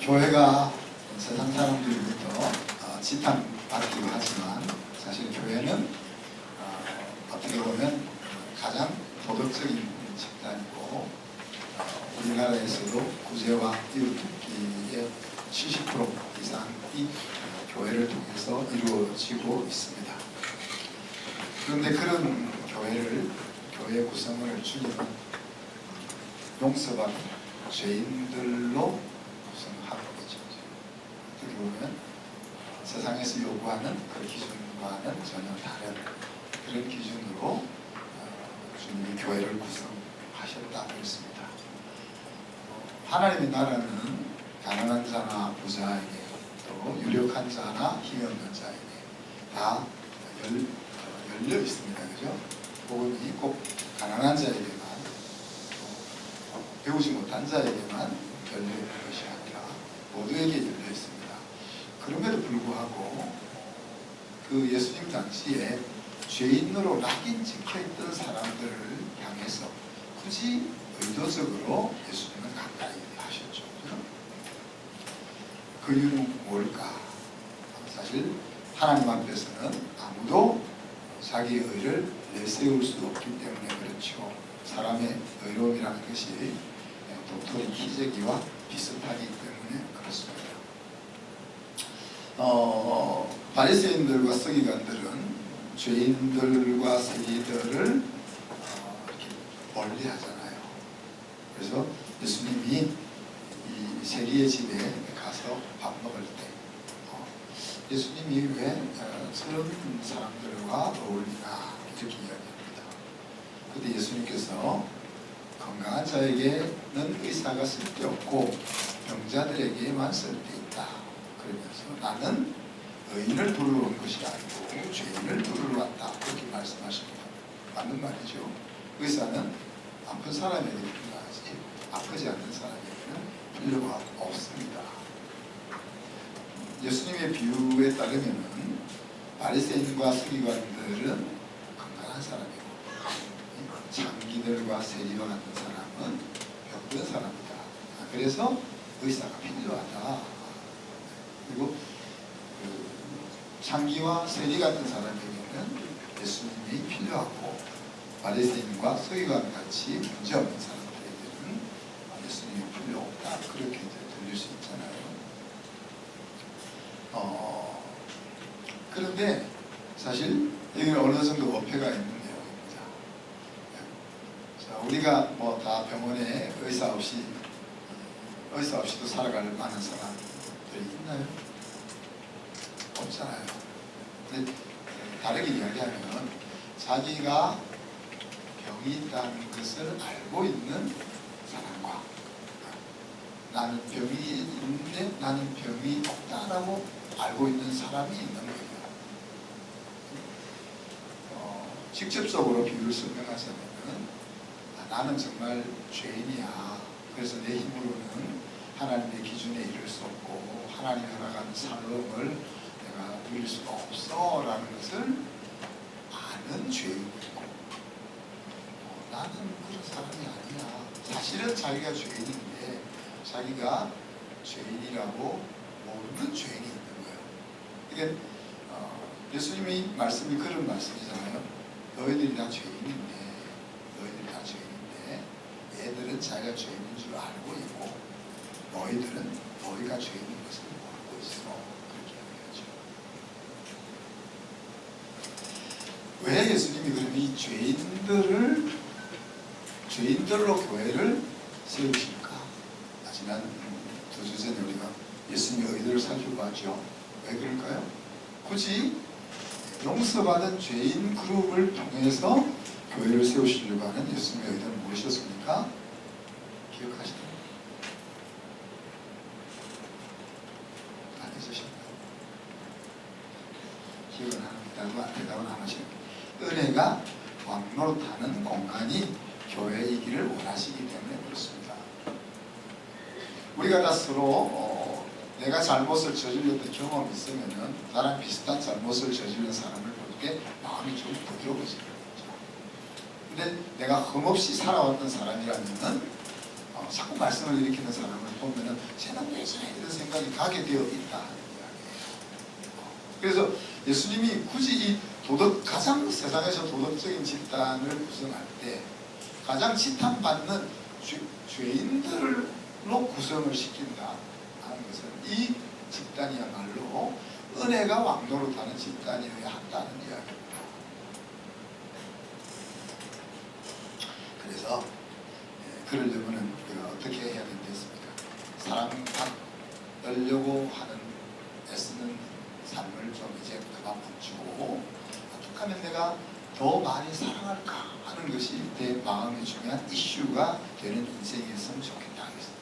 교회가 세상 사람들로부터 지탄받기도 하지만 사실 교회는 어떻게 보면 가장 도덕적인 집단이고 우리나라에서도 구제와 이웃돕기의 70% 이상이 교회를 통해서 이루어지고 있습니다. 그런데 그런 교회 구성을 주님은 용서받은 죄인들로 구성하고 있죠. 어떻게 보면 세상에서 요구하는 그 기준과는 전혀 다른 그런 기준으로 주님이 교회를 구성하셨다고 했습니다. 하나님의 나라는 가난한 자나 부자에게 또 유력한 자나 힘이 없는 자에게 다 열려 있습니다. 그죠? 복음이 꼭 가난한 자에게만 배우지 못한 자에게만 열려 있는 것이 아니라 모두에게 열려 있습니다. 그럼에도 불구하고 그 예수님 당시에 죄인으로 낙인 찍혀있던 사람들을 향해서 굳이 의도적으로 예수님은 가까이 하셨죠. 그 이유는 뭘까? 사실 하나님 앞에서는 아무도 자기의 의를 내세울 수 없기 때문에 그렇죠. 사람의 의로움이라는 것이 도토리 키재기와 비슷하기 때문에 그렇습니다. 바리새인들과 서기관들은 죄인들과 세리들을 이렇게 멀리하잖아요. 그래서 예수님이 이 세리의 집에 가서 밥 먹을 때 예수님이 왜 저런 사람들과 어울리나 이렇게 이야기합니다. 그런데 예수님께서 건강한 자에게는 의사가 쓸데없고 병자들에게만 쓸데있다. 그러면서 나는 의인을 부르러 온 것이 아니고 죄인을 부르러 왔다. 그렇게 말씀하십니다. 맞는 말이죠. 의사는 아픈 사람에게 필요하지 아프지 않는 사람에게는 필요가 없습니다. 예수님의 비유에 따르면 바리새인과 서기관들은 건강한 사람이고 장기들과 세리와 같은 사람은 병든 사람이다. 그래서 의사가 필요하다. 그리고 장기와 세리 같은 사람에게는 예수님이 필요하고 바리새인과 서기관 같이 문제 없는 사람들에게는 예수님이 필요 없다. 그렇게 들릴 수 있잖아요. 그런데 사실 여기는 어느 정도 어폐가 있는 내용입니다. 자, 우리가 뭐 다 병원에 의사 없이도 살아갈 만한 사람들이 있나요? 없잖아요. 근데 다르게 이야기하면 자기가 병이 있다는 것을 알고 있는 사람과 나는 병이 있는데 나는 병이 없다라고 알고 있는 사람이 있는 거예요. 직접적으로 비유를 설명하자면 나는 정말 죄인이야. 그래서 내 힘으로는 하나님의 기준에 이를 수 없고 하나님이 허락하는 삶을 내가 누릴 수가 없어 라는 것을 아는 죄인이고 나는 그런 사람이 아니야. 사실은 자기가 죄인인데 자기가 죄인이라고 모르는 죄인이 있는 거예요. 그러니까 예수님의 말씀이 그런 말씀이잖아요. 너희들이 다 죄인인데 얘들은 자기가 죄인인 줄 알고 있고 너희들은 너희가 죄인인 것을 모르고 있어. 그렇게 이야기하죠. 왜 예수님이 그러면 이 죄인들로 교회를 세우실까? 지난 두 주 전에 우리가 예수님의 의도를 살펴봤죠. 왜 그럴까요? 굳이 용서받은 죄인 그룹을 통해서 교회를 세우시려고 하는 예수님의 의도는 무엇이었습니까? 기억하시나요? 안 해주십니까? 기억은 합니다. 대답은 안 하시는 은혜가 왕노릇하는 공간이 교회이기를 원하시기 때문에 그렇습니다. 우리가 다 서로 내가 잘못을 저질렀던 경험이 있으면 나랑 비슷한 잘못을 저지른 사람을 볼 때 마음이 좀 부드러워지는 거죠. 근데 내가 흠없이 살아왔던 사람이라면 자꾸 말씀을 일으키는 사람을 보면은 쟤는 왜 저래 이런 생각이 가게 되어 있다 하는 이야기예요. 그래서 예수님이 굳이 이 가장 세상에서 도덕적인 집단을 구성할 때 가장 지탄받는 죄인들로 구성을 시킨다 하는 것은 이 집단이야말로 은혜가 왕노릇하는 집단이어야 한다는 이야기입니다. 그래서 그러려면 우리가 어떻게 해야 되겠습니까? 사랑받으려고 하는 애쓰는 삶을 좀 이제 그만 멈추고 어떻게 하면 내가 더 많이 사랑할까 하는 것이 내 마음의 중요한 이슈가 되는 인생이었으면 좋겠다 하겠습니다.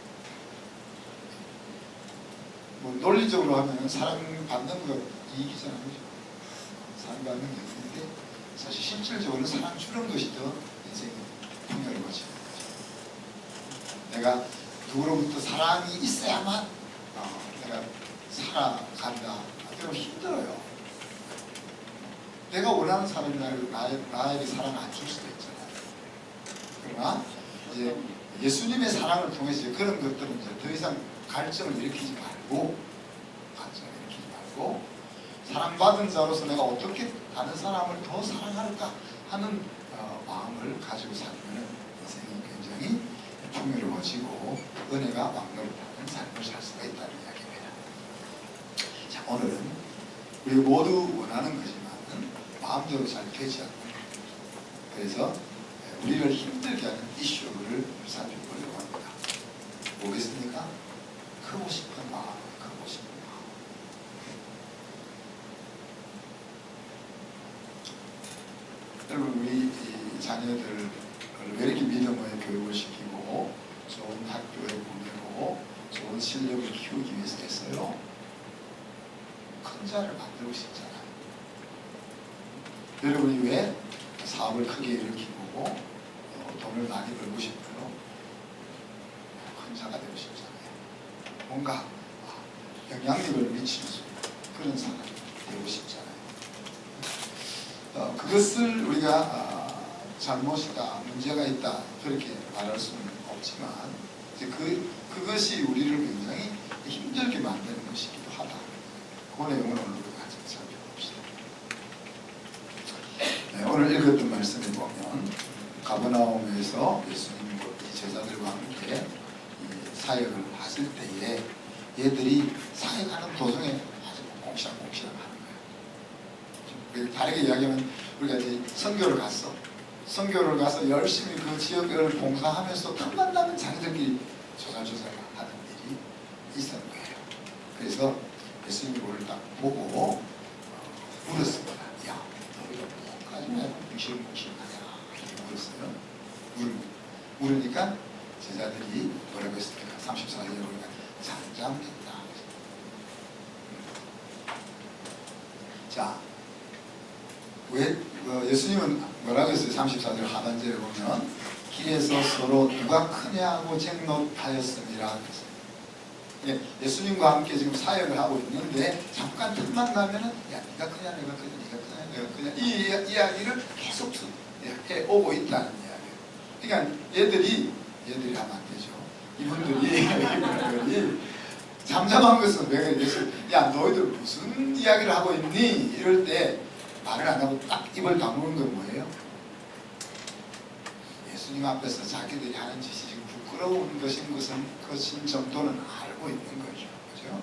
뭐 논리적으로 하면 사랑받는 것 이익이잖아요. 그죠? 사랑받는 게 있는데 사실 실질적으로 사랑 주는 것이 더 인생이 풍요로워지는 거죠. 내가 누구로부터 사랑이 있어야만 내가 살아간다. 그럼 힘들어요. 내가 원하는 사람이 나에게 사랑을 안 줄 수도 있잖아요. 그러나 이제 예수님의 사랑을 통해서 그런 것들은 이제 더 이상 갈증을 일으키지 말고 사랑받은 자로서 내가 어떻게 다른 사람을 더 사랑할까 하는 마음을 가지고 살면 인생이 굉장히 풍요로워지고 은혜가 왕노릇하는 삶을 살 수가 있다는 이야기입니다. 자, 오늘은 우리 모두 원하는 거지만 마음대로 잘 되지 않는 거예요. 그래서 우리를 힘들게 하는 이슈를 살펴보려고 합니다. 뭐겠습니까? 크고 싶은 마음, 크고 싶은 마음. 여러분, 우리 자녀들을 왜 이렇게 믿음의 교육을 시키고 좋은 학교에 보내고 좋은 실력을 키우기 위해서 했어요? 큰 자를 만들고 싶잖아요. 여러분이 왜 사업을 크게 일으키고 돈을 많이 벌고 싶어요? 큰 자가 되고 싶잖아요. 뭔가 영향력을 미치는 그런 사람이 되고 싶잖아요. 그것을 우리가 잘못이다, 문제가 있다 그렇게 말할 수는 없지만 이제 그것이 우리를 굉장히 힘들게 만드는 것이기도 하다. 그 내용을 오늘 우리가 같이 살펴봅시다. 네, 오늘 읽었던 말씀에 보면 가버나움에서 예수님과 이 제자들과 함께 사역을 하실 때에 얘들이 사역하는 도중에 아주 꽁시락꽁시락 하는 거예요. 다르게 이야기하면 우리가 이제 선교를 가서 열심히 그 지역을 봉사하면서 틈만 나면 자기들끼리 조잘조잘 하는 일이 있었던 거예요. 그래서 예수님이 그걸 딱 보고 물었습니다. 야, 너희가 뭐까지 왜 뭉실뭉실하냐 이렇게 물었어요. 물으니까 제자들이 뭐라고 했습니까? 34절에 보니까 잠잠했다. 자, 왜 예수님은 뭐라고 했어요? 34절 하반절에 보면 길에서 서로 누가 크냐고 쟁론하였습니다. 예수님과 함께 지금 사역을 하고 있는데 잠깐 틈만 나면은 야, 네가 크냐 내가 크냐 네가 크냐 내가 크냐 이 이야기를 계속 해오고 있다는 이야기예요. 그러니까 얘들이 하면 안 되죠. 이분들이 잠잠한 것은 왜 그랬어? 야, 너희들 무슨 이야기를 하고 있니? 이럴 때 말을 안 하고 딱 입을 다무는 건 뭐예요? 예수님 앞에서 자기들이 하는 짓이 지금 부끄러운 것인 정도는 알고 있는 거죠. 그죠?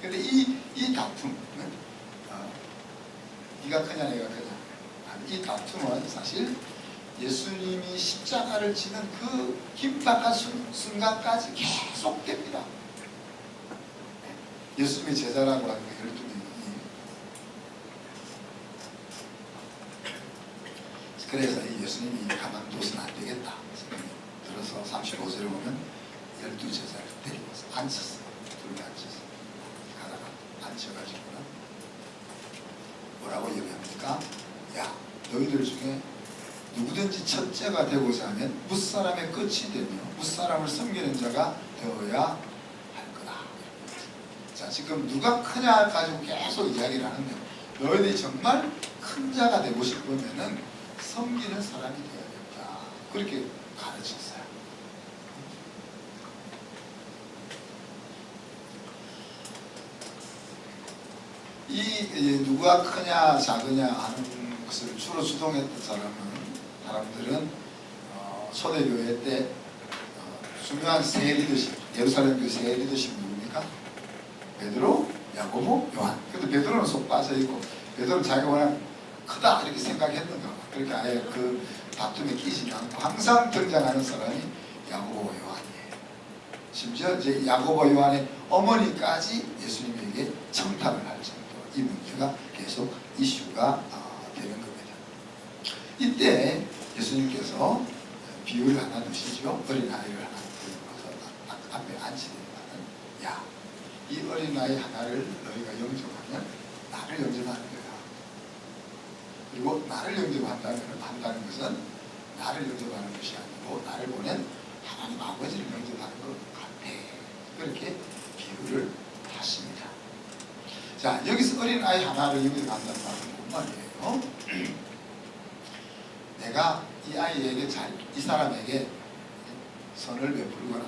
근데 이 다툼은, 네가 크냐, 내가 크냐. 이 다툼은 사실 예수님이 십자가를 지는 그 긴박한 순간까지 계속됩니다. 예수님의 제자라고 하는 게 12명이. 그래서 이 예수님이 가만둬서는 안 되겠다 생각이 들어서 35절에 보면 12제자를 데리고 와서 앉혔어요. 둘이 앉혀서 가다가 앉혀가지고는 뭐라고 얘기합니까? 야, 너희들 중에 누구든지 첫째가 되고자 하면 무사람의 끝이 되며 무사람을 섬기는 자가 되어야 할 거다. 자, 지금 누가 크냐 가지고 계속 이야기를 하는데 너희들이 정말 큰 자가 되고 싶으면은 섬기는 사람이 되어야 된다. 그렇게 가르쳤어요. 이 누가 크냐 작으냐 하는 것을 주로 주동했던 사람들은 초대교회 때 중요한 세 리더십, 예루살렘 교회 세 리더십 누굽니까? 베드로, 야고보, 요한. 근데 베드로는 속 빠져 있고, 베드로는 자기가 워낙 크다 이렇게 생각했는가 봐. 그렇게 아예 그 다툼에 끼지 않고 항상 등장하는 사람이 야고보, 요한이에요. 심지어 이제 야고보, 요한의 어머니까지 예수님에게 청탁을 할 정도 이 문제가 계속 이슈가 되는 겁니다. 이때 예수님께서 비유를 하나 두시죠. 어린아이를 하나 들어서 앞에 앉히니까는 야, 이 어린아이 하나를 너희가 영접하면 나를 영접하는 거야. 그리고 나를 한다는 것은 나를 영접하는 것이 아니고 나를 보낸 하나님 아버지를 영접하는 것 같아. 그렇게 비유를 하십니다. 자, 여기서 어린아이 하나를 영접한다는 말은 뭔 말이에요? 내가 이 아이에게 이 사람에게 선을 베풀거나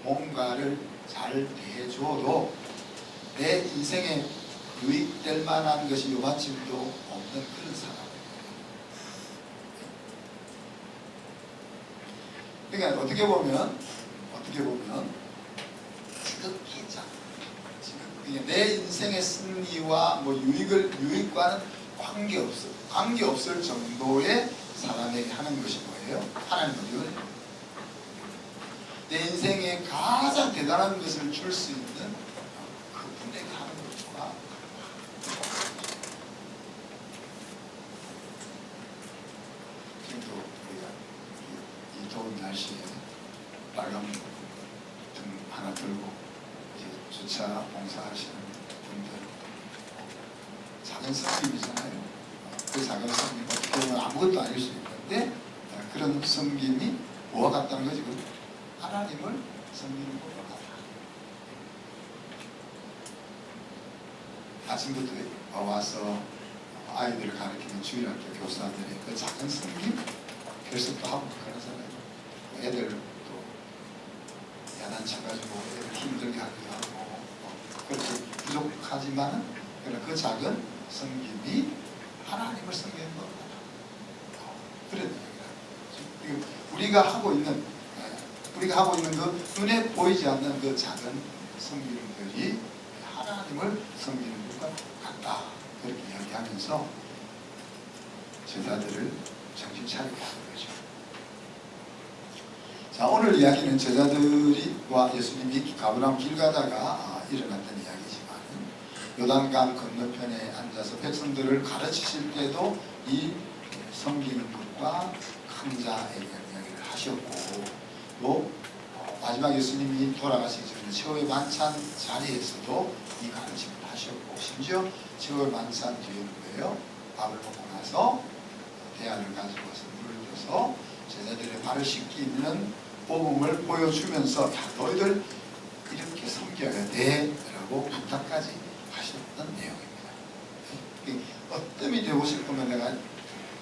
뭔가를 잘 대해줘도 내 인생에 유익될 만한 것이 요만침도 없는 그런 사람이에요. 그러니까 어떻게 보면 지극히 작은, 내 인생의 승리와 뭐 유익과는 관계없을 정도의 사람에게 하는 것이 뭐예요? 하나님은 이거예요. 내 인생에 가장 대단한 것을 줄 수 있는 그분에게 하는 것과 지금도 우리가 이 더운 날씨에 빨간 등 하나 들고 주차 봉사하시는 분들 작은 섬김이잖아요. 그 작은 섬김 어떻게 보면 아무것도 아닐 수 있는데 그런 섬김이 뭐와 같다는 거지? 하나님을 섬기는 것과 같다. 아침부터 와서 아이들을 가르치는 주일학교 교사들의 그 작은 섬김 결석도 하고 그러잖아요. 애들 또 야단쳐가지고 애들 힘들게 하기도 하고 그렇게 부족하지만 그 작은 섬김이 하나님을 섬기는 것 같다. 그런 얘기가 우리가 하고 있는 그 눈에 보이지 않는 그 작은 섬기는들이 하나님을 섬기는 것과 같다. 그렇게 이야기하면서 제자들을 정신 차리게 하는 거죠. 자, 오늘 이야기는 제자들과 예수님이 가버나움 길 가다가 일어났던 이야기지만 요단강 건너편에 앉아서 백성들을 가르치실 때도 이 섬기는 것과 큰 자에 대한 이야기를 하셨고 또 마지막 예수님이 돌아가시기 전에 최후의 만찬 자리에서도 이 가르침을 하셨고 심지어 최후의 만찬 뒤에는 뭐예요? 밥을 먹고 나서 대야를 가지고 와서 물을 줘서 제자들의 발을 씻기는 복음을 보여주면서 야, 너희들 이렇게 섬겨야 돼 라고 부탁까지 하셨던 내용입니다. 어뜸이 되고 싶으면 내가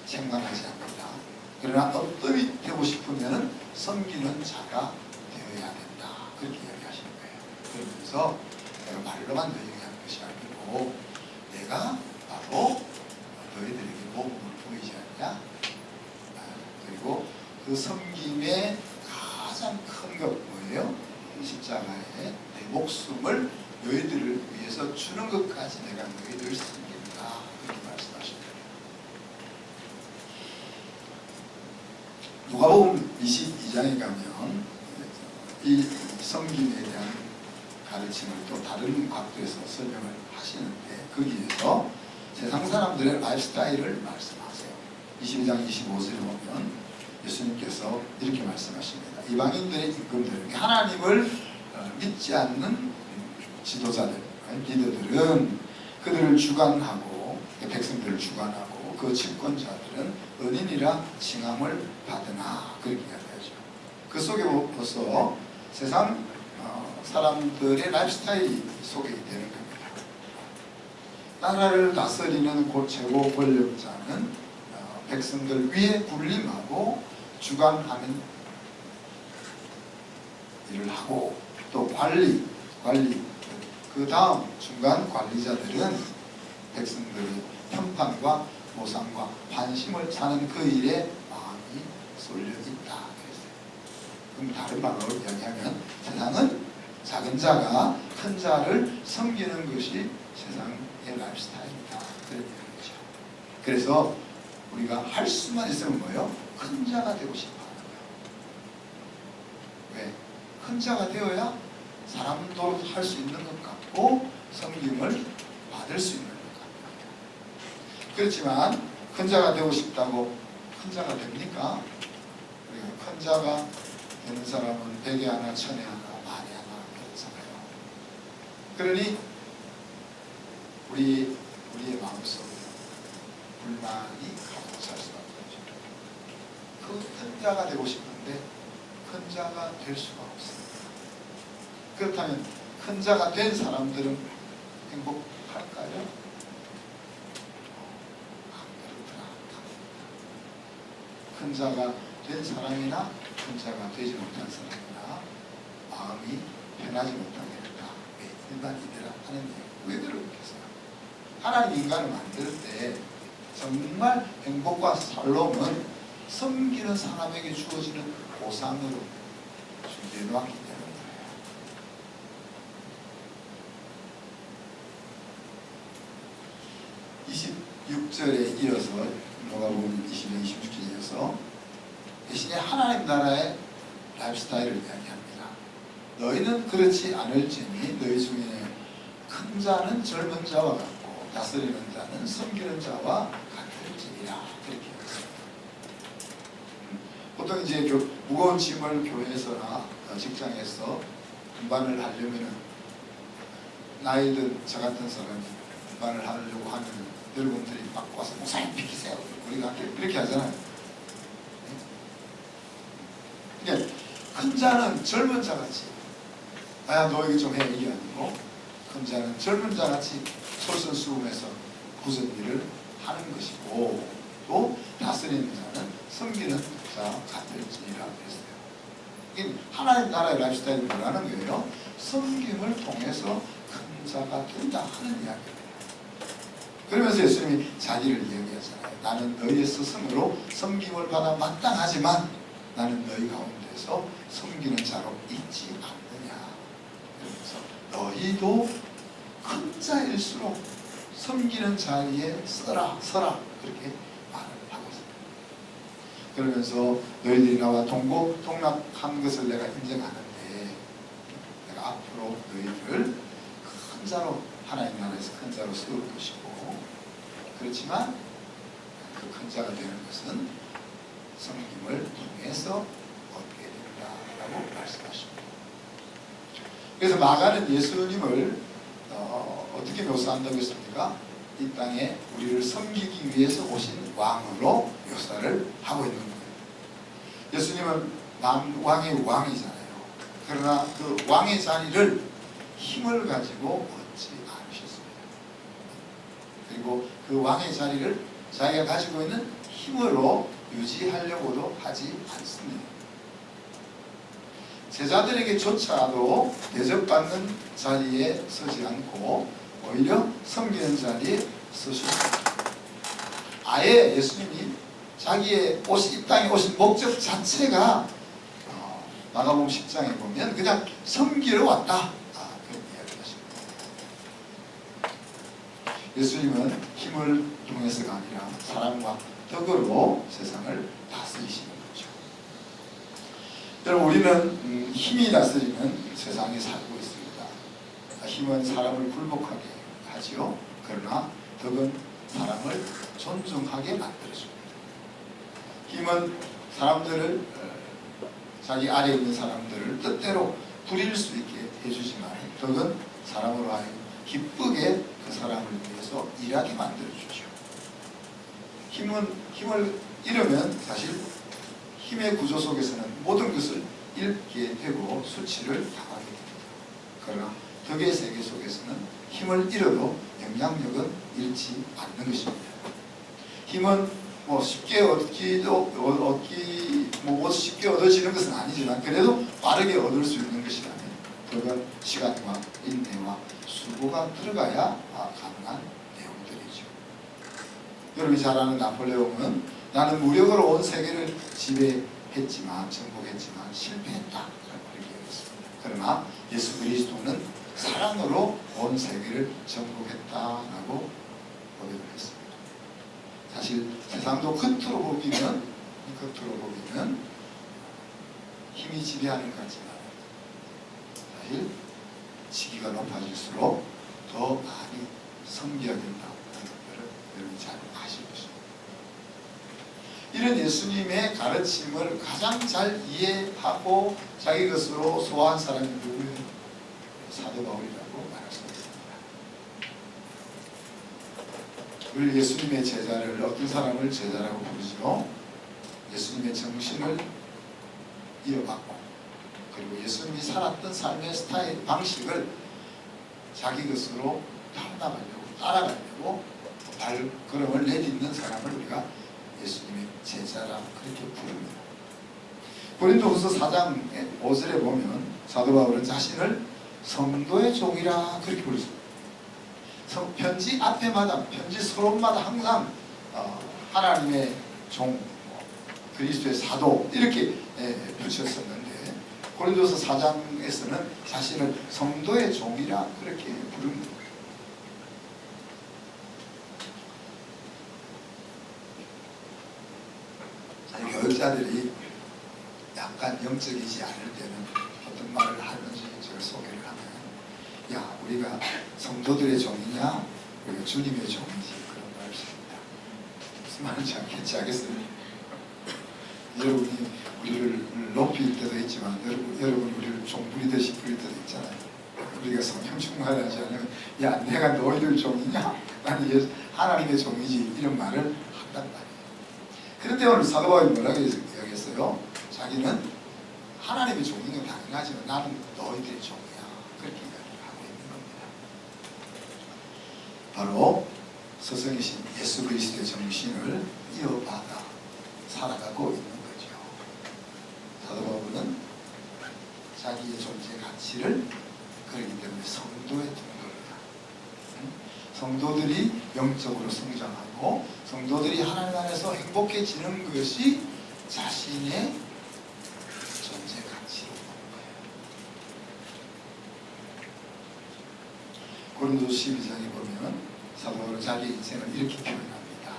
책망하지 않는다. 그러나 어뜸이 되고 싶으면 섬기는 자가 되어야 된다. 그렇게 이야기하시는 거예요. 그러면서 내가 말로만 너희에게 하는 것이 아니고 내가 바로 너희들에게 복음을 보이지 않냐. 그리고 그 섬김의 가장 큰 것 뭐예요? 십자가에 내 목숨을 너희들을 위해서 주는 것까지 내가 너희들을 섬긴다. 그렇게 말씀하십니다. 누가복음 22장에 가면 이 섬김에 대한 가르침을 또 다른 각도에서 설명을 하시는데 거기에서 세상 사람들의 라이프스타일을 말씀하세요. 22장 25절에 보면 예수님께서 이렇게 말씀하십니다. 이방인들의 임금들, 하나님을 믿지 않는 지도자들, 리더들은 그들을 주관하고 백성들을 주관하고 그 집권자들은 은인이라 칭함을 받으나 그렇게 이야기하죠. 그 속에 벌써 세상 사람들의 라이프스타일이 소개가 되는 겁니다. 나라를 다스리는 최고 권력자는 백성들 위에 군림하고 주관하는 일을 하고 또 관리 그 다음 중간 관리자들은 백성들의 평판과 보상과 관심을 사는 그 일에 마음이 쏠려 있다. 그럼 다른 말로 이야기하면 세상은 작은 자가 큰 자를 섬기는 것이 세상의 라이프스타일이다. 그런 얘기죠. 그래서 우리가 할 수만 있으면 뭐예요? 큰 자가 되고 싶어 하는 거예요. 왜? 큰 자가 되어야 사람도 할 수 있는 것 같고 섬김을 받을 수 있는 것 같아요. 그렇지만 큰 자가 되고 싶다고 큰 자가 됩니까? 우리가 큰 자가 되는 사람은 100에 하나, 1000에 하나, 만에 하나 그렇잖아요. 그러니 우리의 마음속에 불만이 가득 찰 수밖에 없죠. 그 큰 자가 되고 싶은데 큰 자가 될 수가 없습니다. 그렇다면 큰 자가 된 사람들은 행복할까요? 안 그렇더라. 큰 자가 된 사람이나 큰 자가 되지 못한 사람이나 마음이 편하지 못하겠다. 왜 일반인이라 하는 얘기 왜 그러겠어요? 하나님 인간을 만들 때 정말 행복과 살로움은 섬기는 사람에게 주어지는 보상으로 준비해 놓았기 때문에 그래요. 26절에 이어서 누가복음 20장 26절에 이어서 대신에 하나님 나라의 라이프스타일을 이야기합니다. 너희는 그렇지 않을지니 너희 중에 큰 자는 젊은 자와 같고 다스리는 자는 섬기는 자와 같을지니라. 그렇게 했습니다. 보통 이제 무거운 짐을 교회에서나 직장에서 운반을 하려면 나이 든 저 같은 사람이 운반을 하려고 하면 여러분들이 막 와서 목사님 비키세요. 우리가 이렇게 하잖아요. 그러니까 큰 자는 젊은 자같이 아 너 이거 좀 해 이게 아니고 큰 자는 젊은 자같이 솔선수범해서 굳은 일을 하는 것이고 또 다스리는 자는 섬기는 자 같을지니라 그랬어요. 이게 하나님 나라의 라이프스타일이 뭐라는 거예요? 섬김을 통해서 큰 자가 된다 하는 이야기예요. 그러면서 예수님이 자기를 이야기하잖아요. 나는 너희의 스승으로 섬김을 받아 마땅하지만 나는 너희 가운데서 섬기는 자로 있지 않느냐. 그래서 너희도 큰 자일수록 섬기는 자리에 서라 그렇게 말을 하고 있습니다. 그러면서 너희들이 나와 동락한 것을 내가 인정하는데 내가 앞으로 너희들을 큰 자로 하나님 나라에서 큰 자로 세울 것이고 그렇지만 그 큰 자가 되는 것은 섬김을 통해서 얻게 된다라고 말씀하십니다. 그래서 마가는 예수님을 어떻게 묘사한다고 했습니까? 이 땅에 우리를 섬기기 위해서 오신 왕으로 묘사를 하고 있는 거예요. 예수님은 왕의 왕이잖아요. 그러나 그 왕의 자리를 힘을 가지고 얻지 않으셨습니다. 그리고 그 왕의 자리를 자기가 가지고 있는 힘으로 유지하려고도 하지 않습니다. 제자들에게조차도 대접받는 자리에 서지 않고 오히려 섬기는 자리에 서셨습니다. 아예 예수님이 자기의 이 땅에 오신 목적 자체가 마가복음 10장에 보면 그냥 섬기러 왔다. 그런 이야기를 하십니다. 예수님은 힘을 통해서가 아니라 사랑과 덕으로 세상을 다스리시는 거죠. 여러분 우리는 힘이 다스리는 세상에 살고 있습니다. 힘은 사람을 굴복하게 하지요. 그러나 덕은 사람을 존중하게 만들어줍니다. 힘은 사람들을 자기 아래에 있는 사람들을 뜻대로 부릴 수 있게 해주지만 덕은 사람으로 하여금 기쁘게 그 사람을 위해서 일하게 만들어주죠. 힘을 잃으면 사실 힘의 구조 속에서는 모든 것을 잃게 되고 수치를 당하게 됩니다. 그러나 덕의 세계 속에서는 힘을 잃어도 영향력은 잃지 않는 것입니다. 힘은 쉽게 쉽게 얻어지는 것은 아니지만 그래도 빠르게 얻을 수 있는 것이라면 그건 시간과 인내와 수고가 들어가야 가능한 내용들이죠. 여러분이 잘 아는 나폴레옹은 나는 무력으로 온 세계를 지배했지만 정복했지만 실패했다 라고 얘기했습니다. 그러나 예수 그리스도는 사랑으로 온 세계를 정복했다라고 고백을 했습니다. 사실 세상도 겉으로 보기는 힘이 지배하는 것 같지만 사실 시기가 높아질수록 더 많이 섬겨야 된다는 것을 여러분이 잘 아시고 있습니다. 이런 예수님의 가르침을 가장 잘 이해하고 자기 것으로 소화한 사람이 누구예요? 사도 바울이라고 말할 수 있습니다. 우리 예수님의 제자를 어떤 사람을 제자라고 부르죠? 예수님의 정신을 이어받고 그리고 예수님이 살았던 삶의 스타일, 방식을 자기 것으로 따라가려고 발걸음을 내딛는 사람을 우리가 예수님의 제자라 그렇게 부릅니다. 고린도후서 4장 5절에 보면 사도 바울은 자신을 성도의 종이라 그렇게 부르습니다. 편지 앞에마다, 편지 서론마다 항상 하나님의 종, 그리스도의 사도 이렇게 붙였었는데 고린도서 4장에서는 자신을 성도의 종이라 그렇게 부릅니다. 교육자들이 약간 영적이지 않을 때는 어떤 말을 하는지 저를 소개를 하면 야 우리가 성도들의 종이냐 우리가 주님의 종이지 그런 말을 씁니다. 무슨 말인지 알겠어요? 여러분이 우리를 높일 때도 있지만 여러분이 우리를 종 부리듯이 부릴 때도 있잖아요. 우리가 성령 충만하지 않으면 야 내가 너희들 종이냐? 나는 하나님의 종이지 이런 말을 한단 말이에요. 그런데 오늘 사도 바울이 뭐라고 얘기했어요? 자기는 하나님의 종인 건 당연하지만 나는 너희들의 종이야 그렇게 이야기하고 있는 겁니다. 바로 스승이신 예수 그리스도의 정신을 이어받아 살아가고 있는 거죠. 사도 바울은 자기의 존재 가치를 그러기 때문에 성도의 등도입니다. 성도들이 영적으로 성장하고 성도들이 하나님 안에서 행복해지는 것이 자신의 존재 가치로 보는 거예요. 고린도서 12장에 보면 사도 바울은 자기의 인생을 이렇게 표현합니다.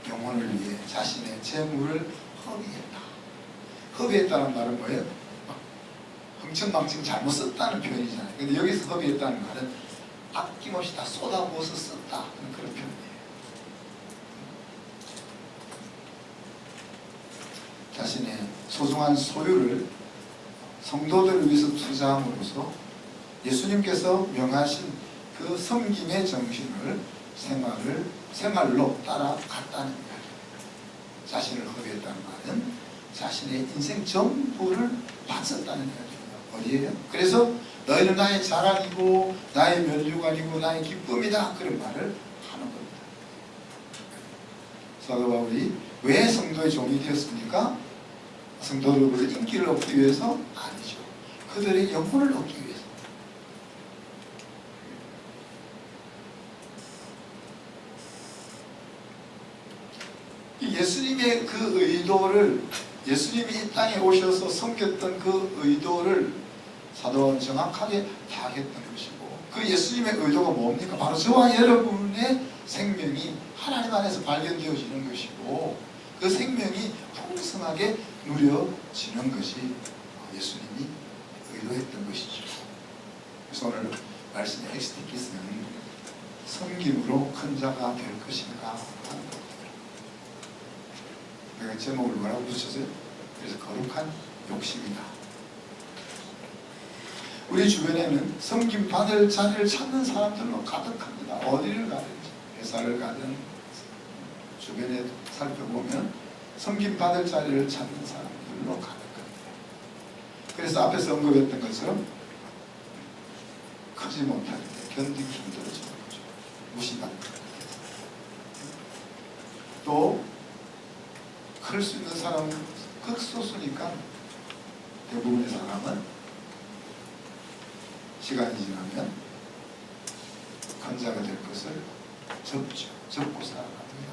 영혼을 위해 자신의 재물을 허비했다. 허비했다는 말은 뭐예요? 흥청망청 잘못 썼다는 표현이잖아요. 근데 여기서 허비했다는 말은 아낌없이 다 쏟아부어서 썼다 그런 표현이에요. 자신의 소중한 소유를 성도들을 위해서 투자함으로써 예수님께서 명하신 그 섬김의 정신을 생활로 따라갔다는 이야기입니다. 자신을 허비했다는 말은 자신의 인생 전부를 바쳤다는 이야기입니다. 어디에요? 그래서 너희는 나의 자랑이고 나의 면류관이고 나의 기쁨이다 그런 말을 하는 겁니다. 사도 바울이 왜 성도의 종이 되었습니까? 성도들보다 인기를 얻기 위해서? 아니죠. 그들의 영혼을 얻기 위해서. 예수님의 그 의도를 예수님이 이 땅에 오셔서 섬겼던 그 의도를 사도 바울은 정확하게 파악했던 것이고 그 예수님의 의도가 뭡니까? 바로 저와 여러분의 생명이 하나님 안에서 발견되어지는 것이고 그 생명이 풍성하게 누려지는 것이 예수님이 의도했던 것이죠. 그래서 오늘 말씀의 엑스티키스는 섬김으로 큰 자가 될 것인가 하는 겁니다. 내가 제목을 뭐라고 붙였어요? 그래서 거룩한 욕심이다. 우리 주변에는 섬김 받을 자리를 찾는 사람들로 가득합니다. 어디를 가든지 회사를 가든 주변에 살펴보면 섬김 받을 자리를 찾는 사람들로 가득합니다. 그래서 앞에서 언급했던 것처럼 크지 못할 때 견디기 힘들어지는 거죠. 무시받는 거죠. 또 클 수 있는 사람은 극소수니까 대부분의 사람은 시간이 지나면 큰 자가 될 것을 접고 살아갑니다.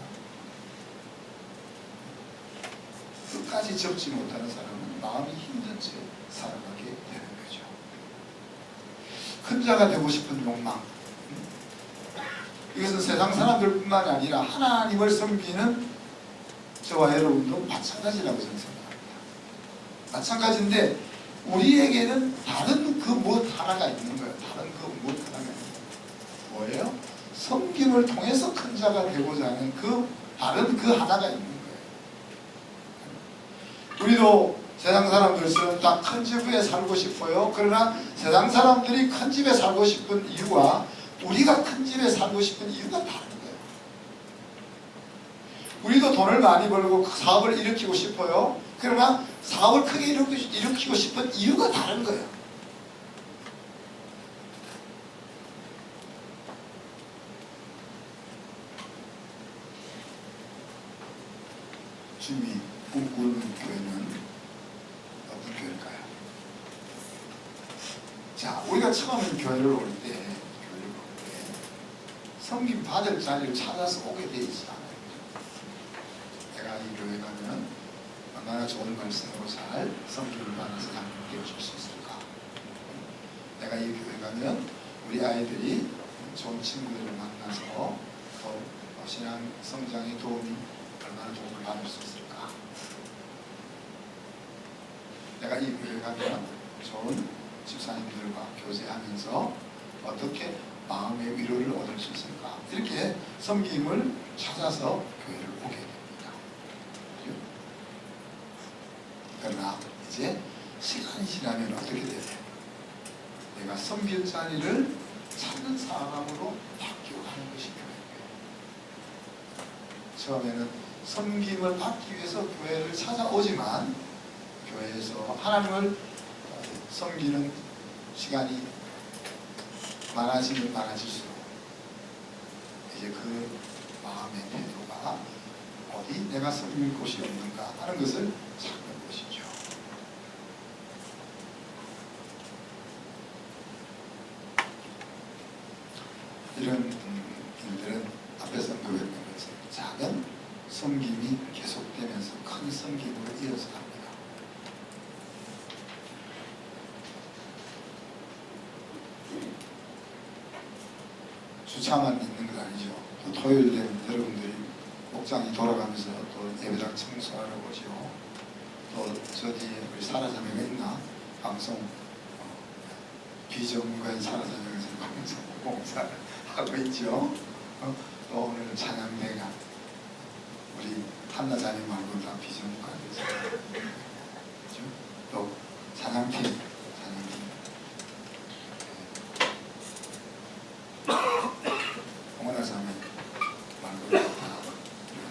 끝까지 접지 못하는 사람은 마음이 힘든 채 살아가게 되는 거죠. 큰 자가 되고 싶은 욕망, 이것은 세상 사람들뿐만이 아니라 하나님을 섬기는 저와 여러분도 마찬가지라고 저는 생각합니다. 마찬가지인데 우리에게는 다른 그 무엇 하나가 있는 거예요. 다른 그 무엇 하나가 있는 거예요. 뭐예요? 섬김을 통해서 큰 자가 되고자 하는 그 다른 그 하나가 있는 거예요. 우리도 세상 사람들처럼 다 큰 집에 살고 싶어요. 그러나 세상 사람들이 큰 집에 살고 싶은 이유와 우리가 큰 집에 살고 싶은 이유가 다른 거예요. 우리도 돈을 많이 벌고 사업을 일으키고 싶어요. 그러나 사업을 크게 일으키고 싶은 이유가 다른 거예요. 주님이 꿈꾸는 교회는 어떤 교회일까요? 자, 우리가 처음에 교회를 올 때 섬김 받을 자리를 찾아서 오게 돼 있지 않아요. 내가 이 교회 가면 얼마나 좋은 말씀으로 잘 섬김을 받아서 하나님을 깨워줄 수 있을까? 내가 이 교회 가면 우리 아이들이 좋은 친구들을 만나서 더 신앙 성장에 도움이 얼마나 도움을 받을 수 있을까? 내가 이 교회 가면 좋은 집사님들과 교제하면서 어떻게 마음의 위로를 얻을 수 있을까? 이렇게 섬김을 찾아서 교회를 오게 됩니다. 그러나 이제 시간이 지나면 어떻게 돼요? 내가 섬길 자리를 찾는 사람으로 바뀌어 가는 것이 교회예요. 처음에는 섬김을 받기 위해서 교회를 찾아오지만 교회에서 하나님을 섬기는 시간이 많아지면 많아질수록 이제 그 마음의 태도가 어디 내가 섬길 곳이 없는가 하는 것을 찾는 것이죠. 이런 일들은 앞에서 언급했던 것처럼 작은 섬김이 계속되면서 큰 섬김으로 이어서 갑니다. 주차만 있는 건 아니죠. 또 토요일 되면 여러분들이 목장이 돌아가면서 또 예배당 청소하러 오죠. 또 저 뒤에 우리 사라자매가 있나? 방송 비전문가인 사라자매가 지금 방송 공사를 하고 있죠. 또 오늘 찬양대가 우리 한나자매 말고 다 비전문가들 그렇죠? 또 찬양팀 홍원아자매 말고 다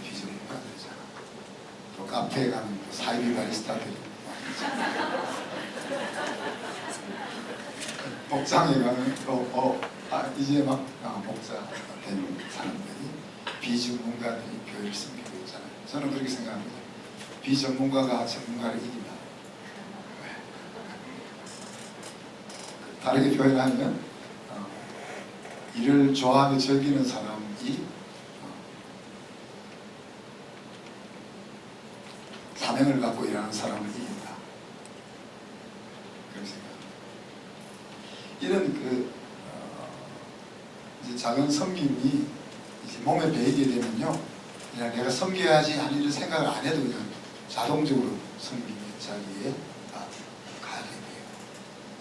비전문가들이잖아. 또 카페에 가면 또 사이비 바리스타들이 목장에 가면 또 이제 막 목사 된 사람들이 비전문가들이 교회를 섬기고 있잖아요. 저는 그렇게 생각합니다. 비전문가가 전문가를 이긴다. 다르게 표현하면 일을 좋아하며 즐기는 사람이 사명을 갖고 일하는 사람을 이긴다. 그렇게 생각합니다. 이런 이제 작은 섬김이 이제 몸에 배이게 되면요, 그냥 내가 섬겨야지 하는 이런 생각을 안 해도 그냥 자동적으로 섬김의 자리에 가게 돼요.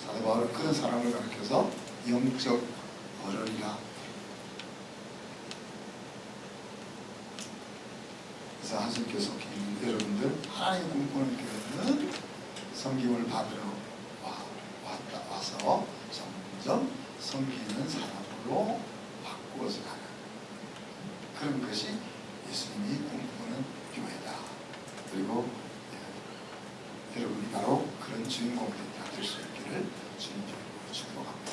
사도 바울은 그런 사람을 가르쳐서 영적 어른이라. 그래서 한신교 속해 있는 여러분들, 하나님 꿈꾸는 교회는 섬김을 받으러 와서 점점 섬기는 사람으로 바꾸어서 가는 그런 것이 예수님이 꿈꾸는 교회다. 그리고 여러분이 바로 그런 주인공들이 될 수 있기를 주님으로 축복합니다.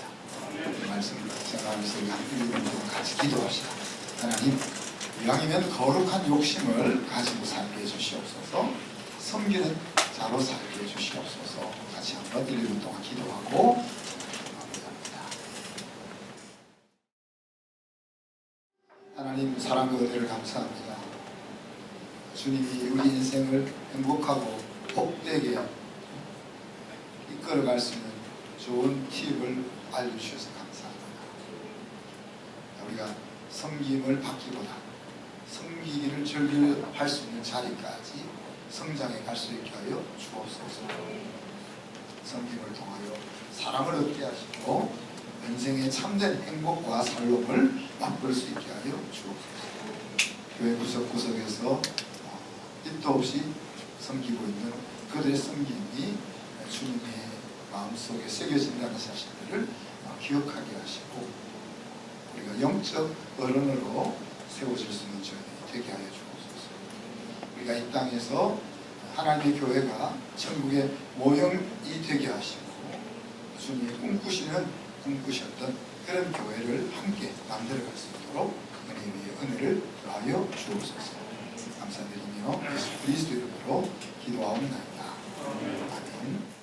이 말씀을 생각하면서 우리 한 1분 동안 같이 기도합시다. 하나님, 이왕이면 거룩한 욕심을 가지고 살게 해주시옵소서. 섬기는 자로 살게 해주시옵소서. 같이 한번 1, 2분 동안 기도하고 마무리합니다. 사랑과 은혜를 감사합니다. 주님이 우리 인생을 행복하고 복되게 이끌어갈 수 있는 좋은 팁을 알려주셔서 감사합니다. 우리가 섬김을 받기보다 섬기기를 즐겨할 수 있는 자리까지 성장해 갈 수 있게 하여 주옵소서. 섬김을 통하여 사랑을 얻게 하시고 인생의 참된 행복과 살롱을 맛볼 수 있게 하여 주옵소서. 교회 구석구석에서 뜻도 없이 섬기고 있는 그들의 섬김이 주님의 마음속에 새겨진다는 사실들을 기억하게 하시고 우리가 영적 어른으로 세워질 수 있는 저희들이 되게 하여 주옵소서. 우리가 이 땅에서 하나님의 교회가 천국의 모형이 되게 하시고 주님이 꿈꾸셨던 그런 교회를 함께 만들어갈 수 있도록 은혜 위에 은혜를 더하여 주옵소서. 감사드리며 예수 그리스도 이름으로 기도하옵나이다. 아멘.